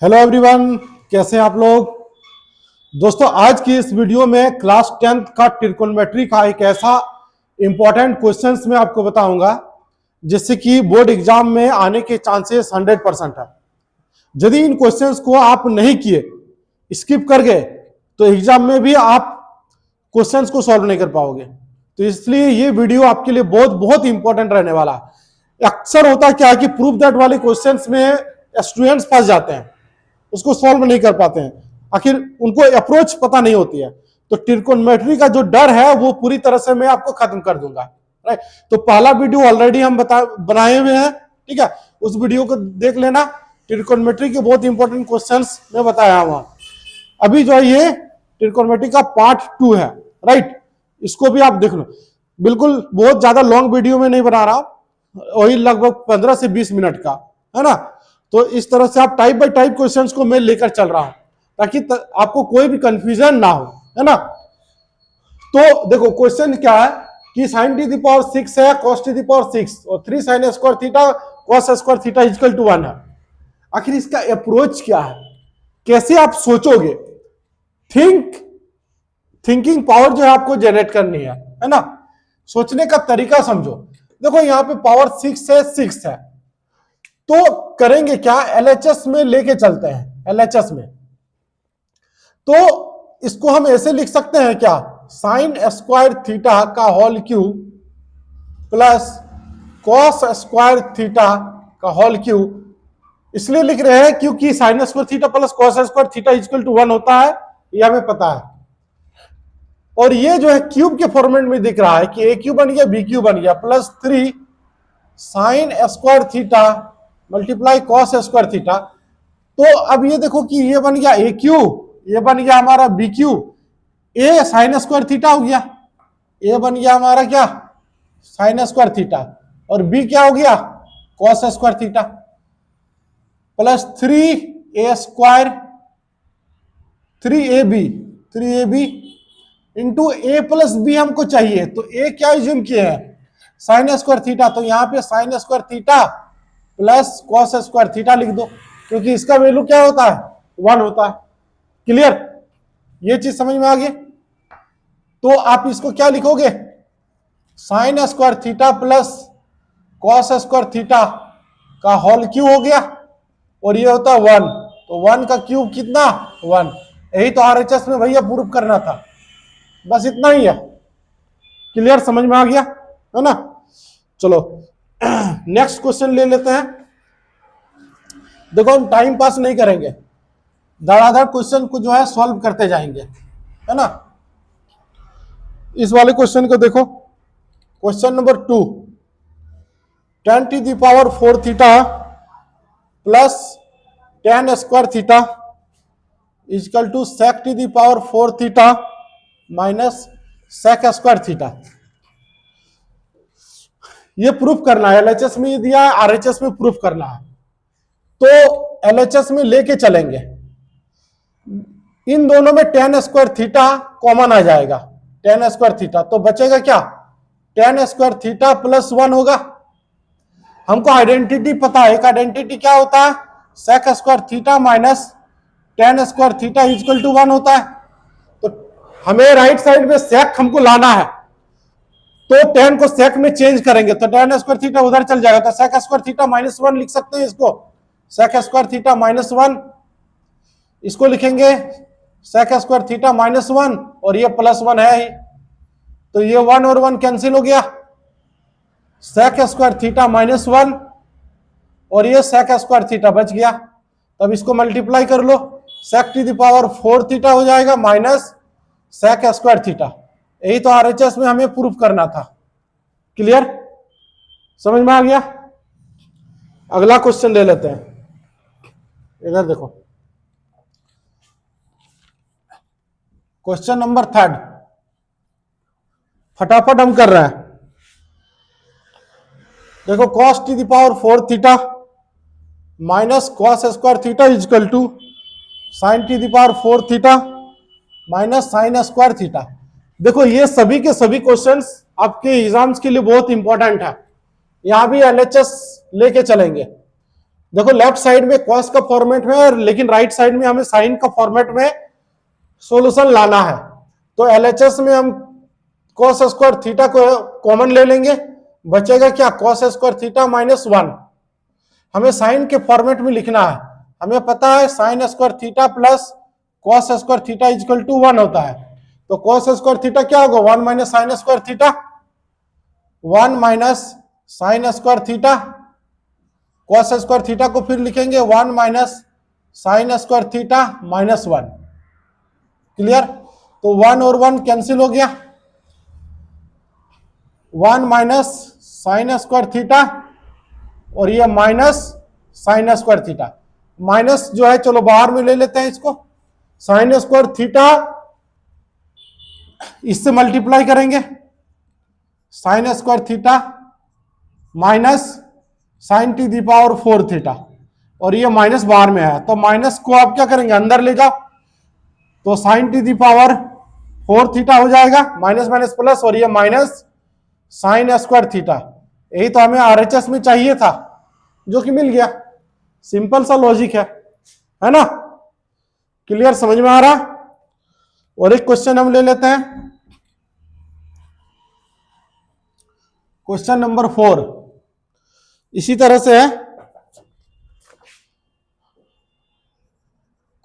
Hello everyone, कैसे हैं आप लोग। दोस्तों, आज की इस वीडियो में क्लास 10th का ट्रिकोनोमेट्री का एक ऐसा इंपॉर्टेंट क्वेश्चंस मैं आपको बताऊंगा जिससे कि बोर्ड एग्जाम में आने के चांसेस 100% है। यदि इन क्वेश्चंस को आप नहीं किए, स्किप कर गए, तो एग्जाम में भी आप क्वेश्चंस को सॉल्व नहीं कर पाओगे। तो इसलिए ये वीडियो आपके लिए बहुत बहुत इंपॉर्टेंट रहने वाला है। अक्सर होता क्या है कि प्रूफ दैट वाले क्वेश्चंस में स्टूडेंट्स फंस जाते हैं, उसको सॉल्व नहीं कर पाते हैं, आखिर उनको अप्रोच पता नहीं होती है। तो ट्रिकोनोमेट्री का जो डर है वो पूरी तरह से मैं आपको खत्म कर दूंगा। राइट, तो पहला वीडियो ऑलरेडी हम बनाए हुए हैं, ठीक है, उस वीडियो को देख लेना। ट्रिकोनोमेट्री के बहुत इंपॉर्टेंट क्वेश्चंस मैं बताया वहां। अभी जो है ये ट्रिकोनोमेट्री का पार्ट 2 है। राइट, इसको भी आप देख लो। बिल्कुल बहुत ज्यादा लॉन्ग वीडियो में नहीं बना रहा, वही लगभग 15 से 20 मिनट का है ना। तो इस तरह से आप टाइप बाय टाइप क्वेश्चंस को मैं लेकर चल रहा हूं ताकि आपको कोई भी कंफ्यूजन ना हो, है ना। तो देखो क्वेश्चन क्या है कि sin to the power 6 है, cos to the power 6 और 3 sin square theta cos square theta equal to 1 है। आखिर इसका अप्रोच क्या है, कैसे आप सोचोगे। थिंकिंग पावर जो है आपको जनरेट करनी है ना। सोचने का तरीका समझो। देखो यहाँ पे पावर 6 है, तो करेंगे क्या, एलएचएस में लेके चलते हैं। एलएचएस में तो इसको हम ऐसे लिख सकते हैं क्या, साइन स्क्वायर थीटा का whole cube plus cos square theta का होल क्यूब। इसलिए लिख रहे हैं क्योंकि sine square theta plus cos square theta equal to 1 होता है, ये हमें पता है। और ये जो है क्यूब के फॉर्मेट में दिख रहा है कि ए क्यूब बन गया, बी क्यूब बन गया, plus 3 sign square theta multiply cos square theta. तो अब ये देखो कि ये बन गया ए क्यूब, ये बन गया हमारा B cube, A sine square theta हो गया, ए बन गया हमारा क्या, साइन स्क्वायर थीटा, और बी क्या हो गया, cos square theta, plus 3a square 3ab into A plus B हमको चाहिए। तो ए क्या यूज किए हैं, साइन स्क्वायर थीटा, तो यहां पे sign square theta plus cos square theta लिख दो, क्योंकि इसका वैल्यू क्या होता है, 1 होता है। क्लियर, ये चीज समझ में आ गई। तो आप इसको क्या लिखोगे, sign square theta plus cos square theta का होल क्यूब हो गया, और ये होता है 1। तो 1 का क्यूब कितना, 1। यही तो आरएचएस में भैया प्रूफ करना था, बस इतना ही है। क्लियर, समझ में आ गया है ना। चलो नेक्स्ट क्वेश्चन ले लेते हैं। देखो हम टाइम पास नहीं करेंगे, धड़ाधड़ क्वेश्चन को जो है सॉल्व करते जाएंगे, है ना। इस वाले क्वेश्चन को देखो, question number 2, 10 to the power 4 theta plus 10 square theta equal to sec to the power 4 theta minus sec square theta. ये प्रूफ करना है, एलएचएस में दिया है, आरएचएस में प्रूफ करना है। तो एलएचएस में लेके चलेंगे, इन दोनों में 10 स्क्वायर थीटा कॉमन आ जाएगा, 10 स्क्वायर थीटा, तो बचेगा क्या, 10 स्क्वायर थीटा प्लस 1 होगा। हमको आइडेंटिटी पता है, एक आइडेंटिटी क्या होता है, sec square theta minus 10 square theta equal to 1 होता है। तो हमें राइट साइड में सेक हमको लाना है, तो 10 को सेक में चेंज करेंगे, तो 10 स्क्वायर थीटा उधर चल जाएगा, तो सेक स्क्वायर थीटा माइनस 1 लिख सकते हैं इसको, सेक स्क्वायर थीटा माइनस 1, इसको लिखेंगे सेक स्क्वायर थीटा माइनस 1, और ये प्लस 1 है ही, तो ये 1 और 1 कैंसिल हो गया, सेक स्क्वायर थीटा माइनस 1 और ये सेक स्क्वायर थीटा बच गया। तब इसको मल्टीप्लाई कर लो, सेक टू द पावर 4 थीटा हो जाएगा माइनस सेक स्क्वायर थीटा। यही तो आरएचएस में हमें प्रूफ करना था। क्लियर, समझ में आ गया। अगला क्वेश्चन ले लेते हैं, इधर देखो, क्वेश्चन नंबर 3, फटाफट हम कर रहे हैं। देखो cos to the power 4 theta minus cos square theta equal to sine to the power 4 theta minus sine square theta. देखो ये सभी के सभी क्वेश्चंस आपके एग्जाम्स के लिए बहुत इंपॉर्टेंट है, यहां भी एलएचएस लेके चलेंगे। देखो लेफ्ट साइड में कॉस का फॉर्मेट में है, लेकिन राइट साइड में हमें साइन का फॉर्मेट में सॉल्यूशन लाना है। तो एलएचएस में हम कॉस स्क्वायर थीटा को कॉमन ले लेंगे, बचेगा क्या, कॉस स्क्वायर थीटा माइनस 1। हमें साइन के फॉर्मेट में लिखना है, हमें पता है sine square theta plus cos square theta equal to 1 होता है। तो कॉस स्क्वायर थीटा क्या होगा, 1 minus sine square theta, 1 minus sine square theta, cos square theta को फिर लिखेंगे 1 minus sine square theta minus 1। Clear. तो 1 और 1 कैंसिल हो गया, 1 माइनस साइन स्क्वायर थीटा और ये minus sine square theta, minus जो है चलो बाहर में ले लेते हैं इसको, साइन स्क्वायर थीटा इससे मल्टीप्लाई करेंगे, sine square theta minus sine to the power 4 theta, और ये माइनस बाहर में है तो माइनस को आप क्या करेंगे अंदर ले जाओ, तो sine to the power 4 theta हो जाएगा, माइनस माइनस प्लस, और ये माइनस साइन स्क्वायर थीटा। यही तो हमें आरएचएस में चाहिए था, जो कि मिल गया। सिंपल सा लॉजिक है ना। क्लियर, समझ में आ रहा। और एक क्वेश्चन हम ले लेते हैं, क्वेश्चन नंबर 4 इसी तरह से है,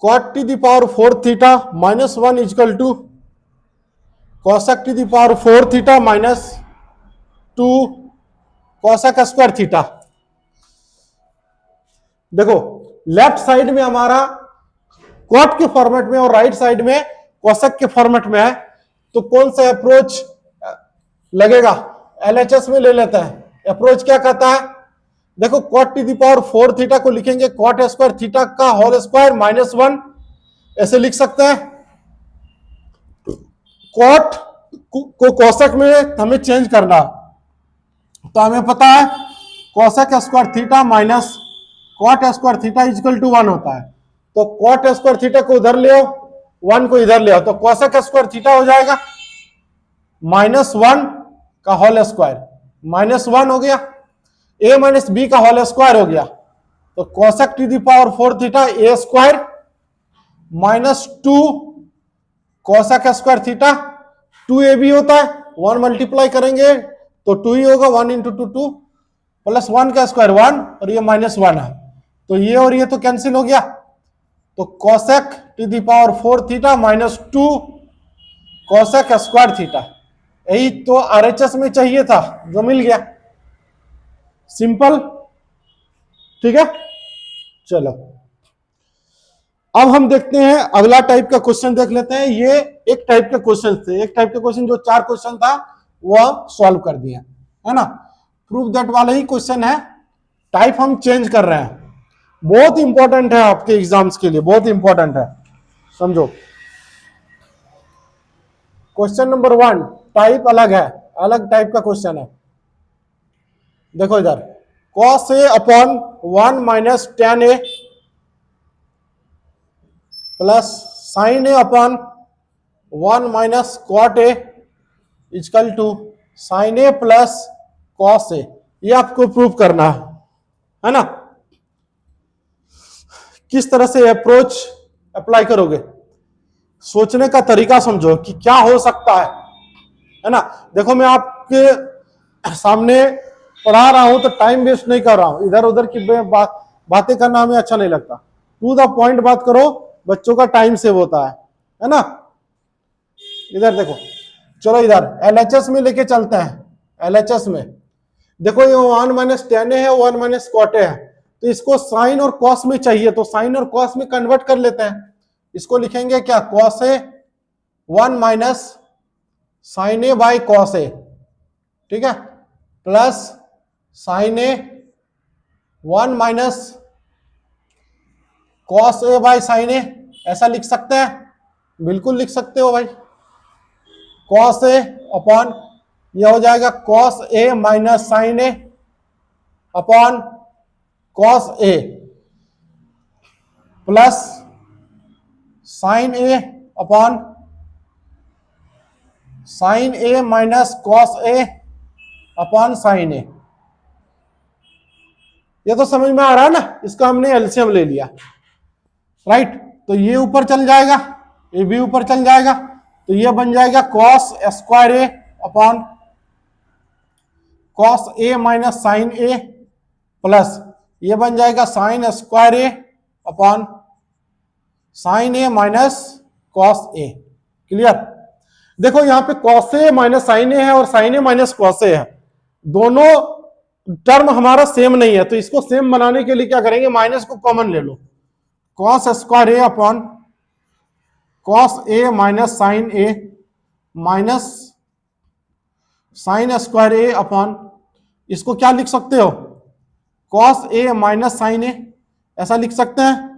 cot to the power 4 theta minus 1 equal to cosec to the power 4 theta minus 2 cosec square theta. देखो लेफ्ट साइड में हमारा cot के फॉर्मेट में और राइट साइड में cosec के फॉर्मेट में है, तो कौन सा अप्रोच लगेगा, एलएचएस में ले लेते हैं। अप्रोच क्या कहता है, देखो cot to the power 4 theta को लिखेंगे cot स्क्वायर थीटा का होल स्क्वायर माइनस 1, ऐसे लिख सकते हैं। cot को cosec में हमें चेंज करना, तो हमें पता है cosec square theta minus cot square theta equal to 1 होता है। तो cot स्क्वायर थीटा को उधर ले आओ, 1 को इधर ले आओ, तो cosec स्क्वायर थीटा हो जाएगा माइनस 1 का होल स्क्वायर, माइनस 1 हो गया, a माइनस बी का होल स्क्वायर हो गया, तो cosec to the power 4 theta a square minus 2 cosec square theta, 2ab होता है, 1 मल्टीप्लाई करेंगे तो 2 ही होगा, 1 इंटू 2 प्लस 1 का स्क्वायर 1 और ये माइनस 1 है, तो ये और ये तो कैंसिल हो गया, तो cosec to the power 4 theta minus 2 cosec square theta. यही तो आरएचएस में चाहिए था, जो मिल गया। सिंपल, ठीक है। चलो अब हम देखते हैं अगला टाइप का क्वेश्चन देख लेते हैं। ये एक टाइप के क्वेश्चन थे, एक टाइप के क्वेश्चन जो 4 क्वेश्चन था वह सॉल्व कर दिया है ना। प्रूफ दैट वाला ही क्वेश्चन है, टाइप हम चेंज कर रहे हैं। बहुत इंपॉर्टेंट है आपके एग्जाम्स के लिए, बहुत इंपॉर्टेंट है, समझो। क्वेश्चन नंबर 1 टाइप अलग है, अलग टाइप का क्वेश्चन है। देखो इधर cos a upon 1 minus tan a plus sine a upon 1 minus cot a equal to sine a plus cos a। ये आपको प्रूव करना है ना। किस तरह से अप्रोच अप्लाई करोगे, सोचने का तरीका समझो कि क्या हो सकता है ना। देखो मैं आपके सामने पढ़ा रहा हूं तो टाइम वेस्ट नहीं कर रहा हूं, इधर उधर की बातें करना हमें अच्छा नहीं लगता। टू द पॉइंट बात करो, बच्चों का टाइम सेव होता है ना। इधर देखो, चलो इधर एलएचएस में लेके चलते हैं। एलएचएस में देखो ये 1 माइनस tan है, 1 माइनस cot है, तो इसको साइन और कॉस में चाहिए, तो साइन और कॉस में कन्वर्ट कर लेते हैं। इसको लिखेंगे क्या, cos a 1 minus sine A by cos A, ठीक है, plus sine A 1 minus cos A by sine A, ऐसा लिख सकते हैं, बिल्कुल लिख सकते हो भाई। कॉस ए अपॉन यह हो जाएगा cos A minus sine a upon cos a plus sine a upon sine a minus cos a upon sine ए। ये तो समझ में आ रहा है ना, इसका हमने एलसीएम ले लिया, राइट। तो ये ऊपर चल जाएगा, ये भी ऊपर चल जाएगा, तो ये बन जाएगा cos square A upon cos A minus sine a, plus ये बन जाएगा sign square A upon sine a minus cos A. Clear. देखो यहां पे कॉस ए माइनस साइन ए है और साइन ए माइनस कॉस ए है, दोनों टर्म हमारा सेम नहीं है, तो इसको सेम बनाने के लिए क्या करेंगे, माइनस को कॉमन ले लो, cos square A upon cos A minus sine a minus sine square A upon, इसको क्या लिख सकते हो, cos A minus sine A, ऐसा लिख सकते हैं।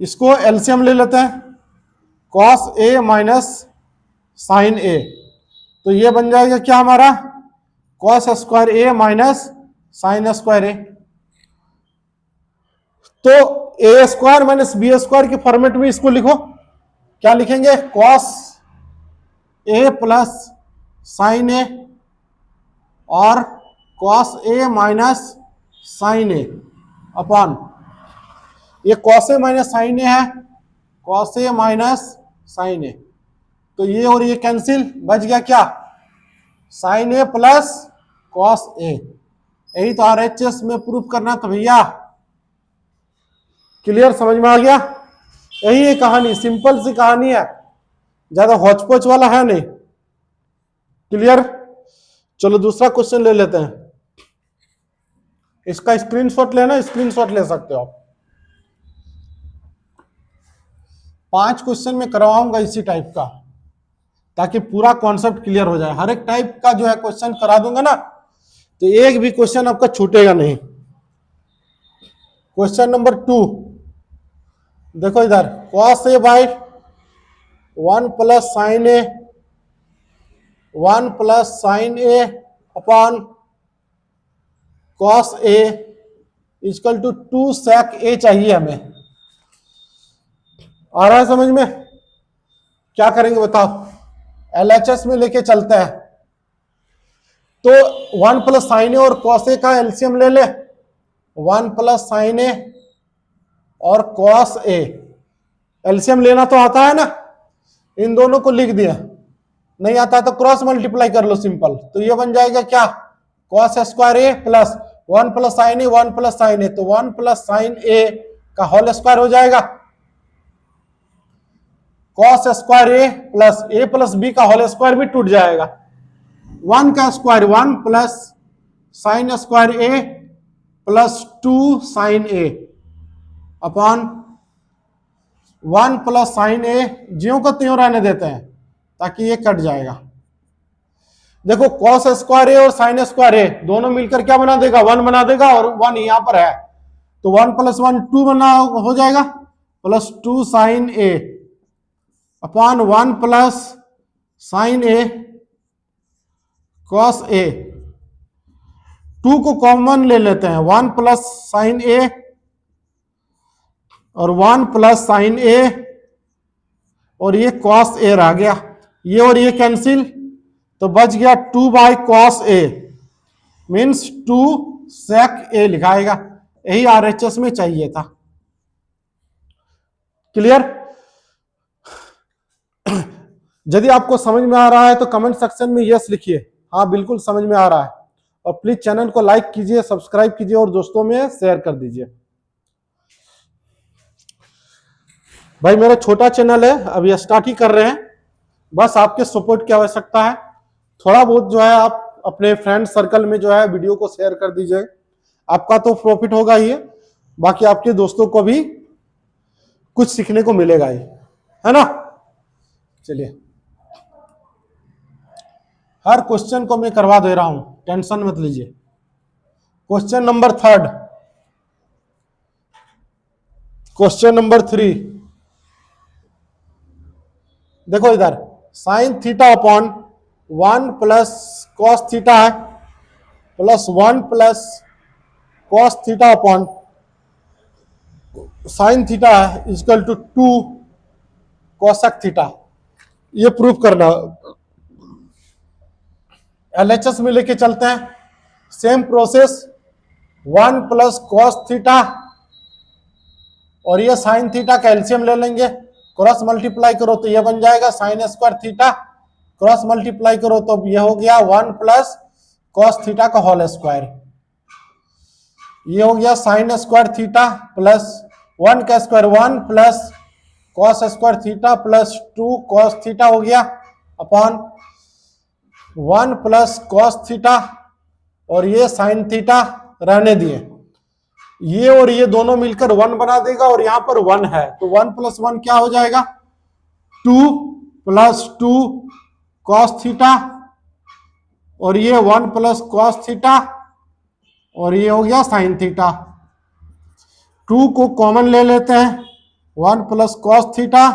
इसको एलसीएम ले लेते हैं, कॉस ए माइनस साइन ए, तो ये बन जाएगा क्या हमारा, cos square A minus sine square A. तो ए स्क्वायर माइनस बी स्क्वायर के फॉर्मेट में इसको लिखो, क्या लिखेंगे, कॉस ए प्लस साइन ए और cos A minus sine a upon, ये कॉस ए माइनस साइन ए है, कॉस ए माइनस साइन ए, तो ये और ये कैंसिल, बच गया क्या, साइन ए प्लस कॉस ए। यही तो आरएचएस में प्रूफ करना था भैया। क्लियर, समझ में आ गया। यही है कहानी, सिंपल सी कहानी है, ज्यादा हौच-पौच वाला है नहीं। क्लियर। चलो दूसरा क्वेश्चन ले लेते हैं, इसका स्क्रीनशॉट लेना, स्क्रीनशॉट ले सकते हो आप। 5 क्वेश्चन में करवाऊंगा इसी टाइप का, ताकि पूरा कॉन्सेप्ट क्लियर हो जाए। हर एक टाइप का जो है क्वेश्चन करा दूंगा ना, तो एक भी क्वेश्चन आपका छूटेगा नहीं। क्वेश्चन नंबर 2 देखो इधर, cos A by 1 plus sine A, 1 plus sine a upon cos a equal to 2 sec a चाहिए हमें। आ रहा है समझ में। क्या करेंगे बताओ, एलएचएस में लेके चलते हैं, तो 1 प्लस साइन ए और कॉस ए का एलसीएम ले ले, 1 प्लस साइन ए और कॉस ए, एलसीएम लेना तो आता है ना, इन दोनों को लिख दिया, नहीं आता है तो क्रॉस मल्टीप्लाई कर लो सिंपल, तो ये बन जाएगा क्या, cos square a plus 1 plus sine A, 1 plus sine ए, तो 1 प्लस साइन ए का होल स्क्वायर हो जाएगा, cos square a plus B का होल स्क्वायर भी टूट जाएगा, 1 का square 1 plus sign square a plus 2 sign a upon 1 plus sine ए, ज्यों को त्यों रहने देते हैं ताकि ये कट जाएगा। देखो कॉस स्क्वायर ए और साइन स्क्वायर ए दोनों मिलकर क्या बना देगा, 1 बना देगा, और 1 यहां पर है, तो 1 प्लस 1 2 बना हो जाएगा, plus 2 sign a upon 1 plus sine A cos A, 2 को कॉमन ले लेते हैं, 1 प्लस साइन ए और 1 प्लस साइन ए, और ये कॉस ए रह गया, ये और ये कैंसिल, तो बच गया 2 by cos A, means 2 sec ए लिखाएगा। यही आरएचएस में चाहिए था। क्लियर। यदि आपको समझ में आ रहा है तो कमेंट सेक्शन में यस लिखिए, हाँ बिल्कुल समझ में आ रहा है, और प्लीज चैनल को लाइक कीजिए, सब्सक्राइब कीजिए और दोस्तों में शेयर कर दीजिए। भाई मेरा छोटा चैनल है, अभी स्टार्ट ही कर रहे हैं, बस आपके सपोर्ट की आवश्यकता है। थोड़ा बहुत जो है आप अपने फ्रेंड सर्कल में जो है वीडियो को शेयर कर दीजिए, आपका तो प्रॉफिट होगा ही है, बाकी आपके दोस्तों को भी कुछ सीखने को मिलेगा ही, है ना। चलिए, हर क्वेश्चन को मैं करवा दे रहा हूं, टेंशन मत लीजिए। क्वेश्चन नंबर 3, क्वेश्चन नंबर 3 देखो इधर, sine theta upon 1 plus cos theta है, plus 1 plus cos theta upon sine theta है इक्वल टू 2 कोसेक थीटा। ये प्रूफ करना, एलएचएस में लेके चलते हैं, same process, 1 plus cos theta और ये साइन थीटा का एलसीएम ले लेंगे, क्रॉस मल्टीप्लाई करो तो ये बन जाएगा sign square theta, cross multiply करो तो ये हो गया 1 प्लस कॉस थीटा का होल स्क्वायर, ये हो गया साइन स्क्वायर थीटा प्लस 1 का square 1 plus cos square theta plus 2 cos theta हो गया अपॉन 1 प्लस कॉस थीटा और ये साइन थीटा रहने दिए, ये और ये दोनों मिलकर 1 बना देगा और यहां पर 1 है तो 1 प्लस 1 क्या हो जाएगा 2 प्लस 2 कॉस थीटा और ये 1 प्लस कॉस थीटा और ये हो गया साइन थीटा। 2 को कॉमन ले लेते हैं, 1 plus cos theta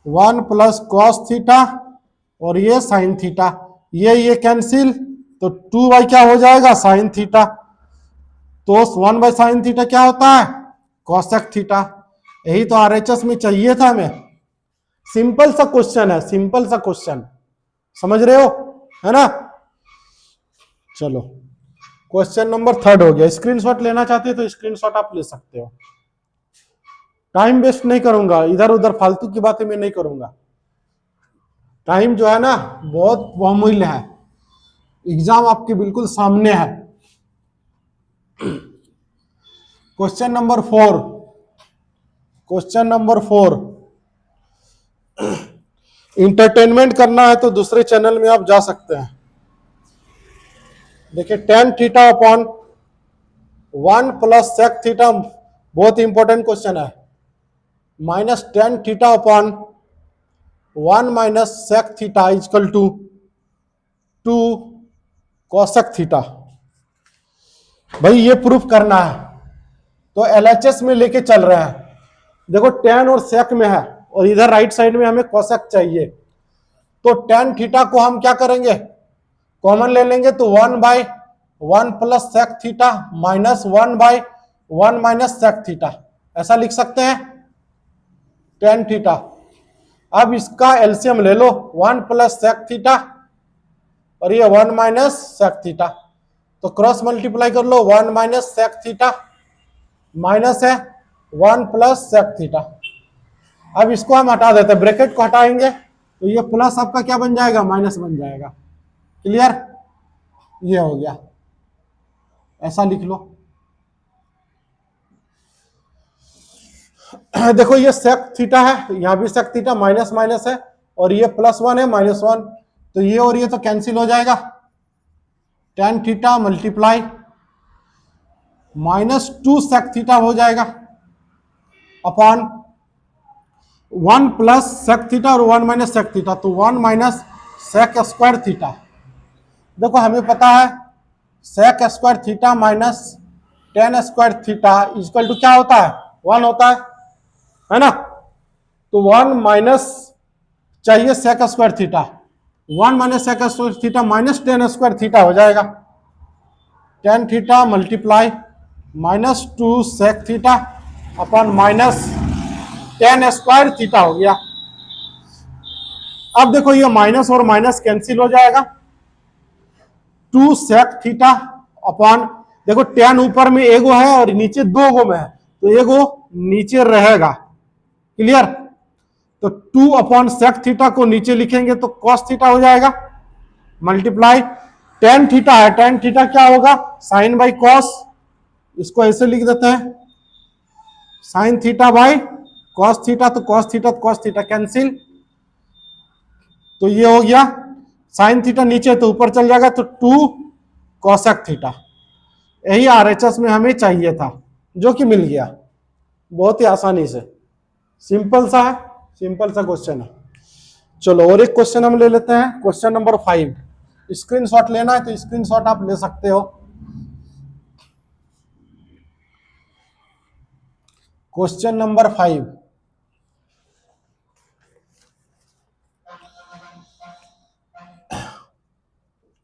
1 plus cos theta और ये साइन थीटा, ये कैंसिल तो 2 बाई क्या हो जाएगा साइन थीटा, तो 1 बाई साइन थीटा क्या होता है कोसेक थीटा। यही तो आरएचएस में चाहिए था हमें। सिंपल सा क्वेश्चन है, सिंपल सा क्वेश्चन, समझ रहे हो है ना। चलो क्वेश्चन नंबर 3 हो गया। स्क्रीनशॉट लेना चाहते हो तो स्क्रीनशॉट आप ले सकते हो, टाइम वेस्ट नहीं करूंगा, इधर उधर फालतू की बातें मैं नहीं करूंगा। टाइम जो है ना बहुत बहुमूल्य है, एग्जाम आपके बिल्कुल सामने है। Question number 4, question number 4, entertainment करना है तो दूसरे चैनल में आप जा सकते हैं। देखिए tan theta upon 1 plus sec theta, बहुत इंपॉर्टेंट क्वेश्चन है, minus tan theta upon 1 minus sec theta equal to 2 cosec theta. भाई ये प्रूफ करना है तो एलएचएस में लेके चल रहे हैं। देखो tan और सेक में है और इधर राइट साइड में हमें कोसेक चाहिए, तो tan थीटा को हम क्या करेंगे कॉमन ले लेंगे तो 1 by 1 plus sec theta minus 1 by 1 minus sec theta, ऐसा लिख सकते हैं tan थीटा। अब इसका एलसीएम ले लो 1 प्लस सेक थीटा और ये 1 माइनस सेक थीटा, तो क्रॉस मल्टीप्लाई कर लो 1 माइनस सेक थीटा माइनस है 1 प्लस सेक थीटा। अब इसको हम हटा देते हैं, ब्रैकेट को हटाएंगे तो ये प्लस आपका क्या बन जाएगा माइनस बन जाएगा। क्लियर, ये हो गया, ऐसा लिख लो। देखो ये सेक थीटा है, यहां भी सेक थीटा, माइनस माइनस है और ये +1 है -1, तो ये और ये तो कैंसिल हो जाएगा। tan theta multiply -2 sec theta हो जाएगा अपॉन 1 प्लस सेक थीटा और 1 माइनस सेक थीटा, तो 1 माइनस सेक स्क्वायर थीटा। देखो हमें पता है sec square theta minus tan square theta equal to क्या होता है 1 होता है ना। तो 1 माइनस चाहिए sec square theta, 1 minus sec square theta minus tan square theta हो जाएगा, tan theta multiply -2 sec theta upon minus tan square theta हो गया। अब देखो ये माइनस और माइनस कैंसिल हो जाएगा, 2 सेक थीटा अपॉन, देखो tan ऊपर में एगो है और नीचे 2 गो में है तो एगो नीचे रहेगा। क्लियर, तो 2 अपॉन सेक थीटा को नीचे लिखेंगे तो कॉस थीटा हो जाएगा मल्टीप्लाई tan थीटा है, tan थीटा क्या होगा साइन बाई कॉस, इसको ऐसे लिख देते हैं sine theta by cos theta, तो कॉस थीटा कैंसिल, तो ये हो गया साइन थीटा नीचे तो ऊपर चल जाएगा तो 2 कोसेक थीटा। यही आरएचएस में हमें चाहिए था जो कि मिल गया बहुत ही आसानी से, सिंपल सा है, सिंपल सा क्वेश्चन है। चलो और एक क्वेश्चन हम ले लेते हैं, क्वेश्चन नंबर 5। स्क्रीनशॉट लेना है तो स्क्रीनशॉट आप ले सकते हो। क्वेश्चन नंबर 5,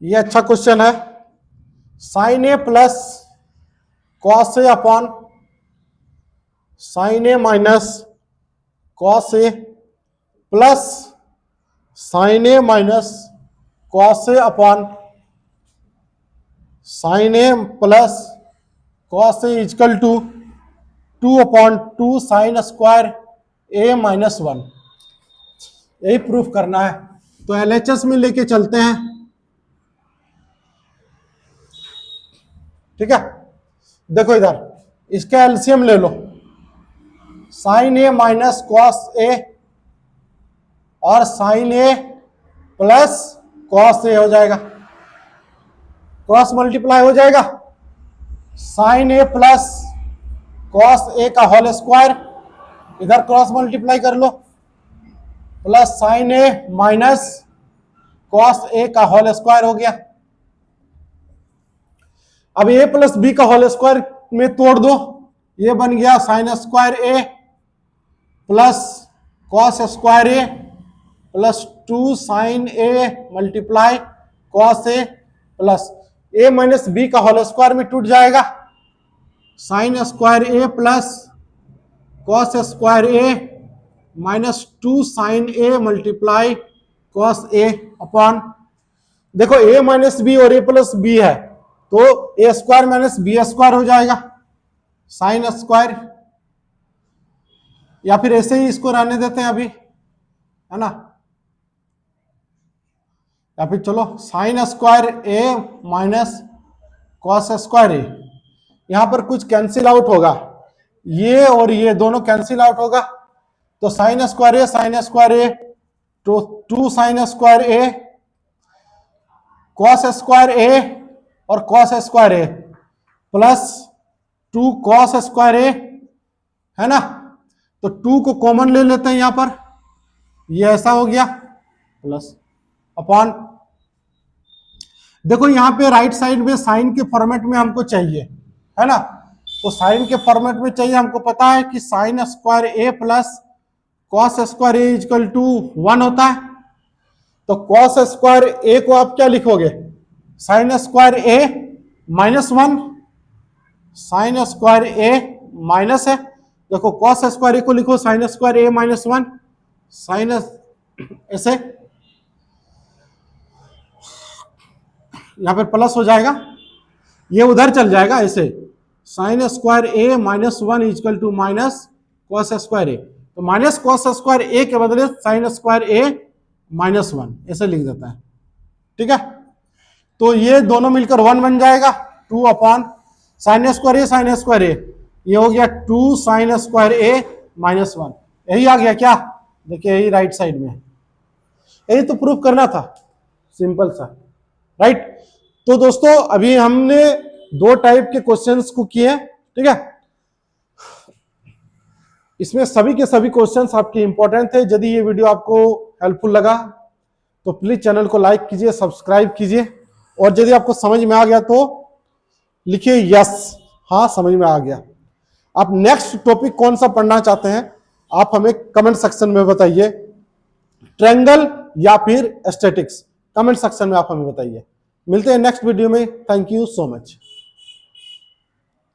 ये अच्छा क्वेश्चन है, sine a plus cos a upon sine a minus cos a plus sine a minus cos a upon sine a plus cos a equal to 2/2 sine square A minus 1, यही proof करना है। तो LHS में लेके चलते हैं, ठीक है। देखो इधर इसका एलसीएम ले लो, साइन ए माइनस कॉस ए और साइन ए प्लस कॉस ए हो जाएगा, क्रॉस मल्टीप्लाई हो जाएगा, साइन ए प्लस कॉस ए का होल स्क्वायर, इधर क्रॉस मल्टीप्लाई कर लो, plus sine a minus cos ए का होल स्क्वायर हो गया। अब ए प्लस बी का होल स्क्वायर में तोड़ दो, ये बन गया sign square a plus cos square a plus 2 sign A multiply cos a plus A minus B का होल स्क्वायर में टूट जाएगा, sign square a plus cos square A minus 2 sign A multiply cos a upon, देखो ए minus B और ए plus B है तो ए square minus B square हो जाएगा, साइन स्क्वायर, या फिर ऐसे ही इसको रहने देते हैं अभी, है ना, या फिर चलो साइन स्क्वायर ए माइनस कॉस स्क्वायर ए, यहां पर कुछ कैंसिल आउट होगा, ये और ये दोनों कैंसिल आउट होगा, तो साइन स्क्वायर ए तो 2 साइन स्क्वायर ए कॉस स्क्वायर ए और cos square a plus 2 cos square ए, है ना, तो 2 को कॉमन ले लेते हैं यहां पर, ये ऐसा हो गया प्लस अपॉन, देखो यहां पे राइट साइड में साइन के फॉर्मेट में हमको चाहिए, है ना, तो साइन के फॉर्मेट में चाहिए, हमको पता है कि sine square a plus cos square a equal to 1 होता है, तो कॉस स्क्वायर ए को आप क्या लिखोगे, साइन स्क्वायर ए माइनस 1, साइन स्क्वायर ए माइनस है, देखो कॉस स्क्वायर ए को लिखो साइन स्क्वायर ए माइनस 1, साइन ऐसे यहां पर प्लस हो जाएगा, ये उधर चल जाएगा ऐसे, sine square A minus 1 equal to minus cos square A, तो माइनस कॉस स्क्वायर ए के बदले साइन स्क्वायर ए माइनस 1 ऐसे लिख देता है, ठीक है। तो ये दोनों मिलकर 1 बन जाएगा, 2 अपॉन साइन स्क्वायर ए, ये हो गया 2 साइन स्क्वायर ए माइनस 1, यही आ गया क्या, देखिए यही राइट साइड में, यही तो प्रूफ करना था, सिंपल सा, राइट। तो दोस्तों अभी हमने 2 टाइप के क्वेश्चंस को किए, ठीक है, इसमें सभी के सभी क्वेश्चंस आपके इंपॉर्टेंट थे। यदि ये वीडियो आपको हेल्पफुल लगा तो प्लीज चैनल को लाइक कीजिए, सब्सक्राइब कीजिए, और यदि आपको समझ में आ गया तो लिखिए यस, हाँ समझ में आ गया। आप नेक्स्ट टॉपिक कौन सा पढ़ना चाहते हैं आप हमें कमेंट सेक्शन में बताइए, ट्रायंगल या फिर स्टैटिक्स, कमेंट सेक्शन में आप हमें बताइए। मिलते हैं नेक्स्ट वीडियो में, थैंक यू सो मच।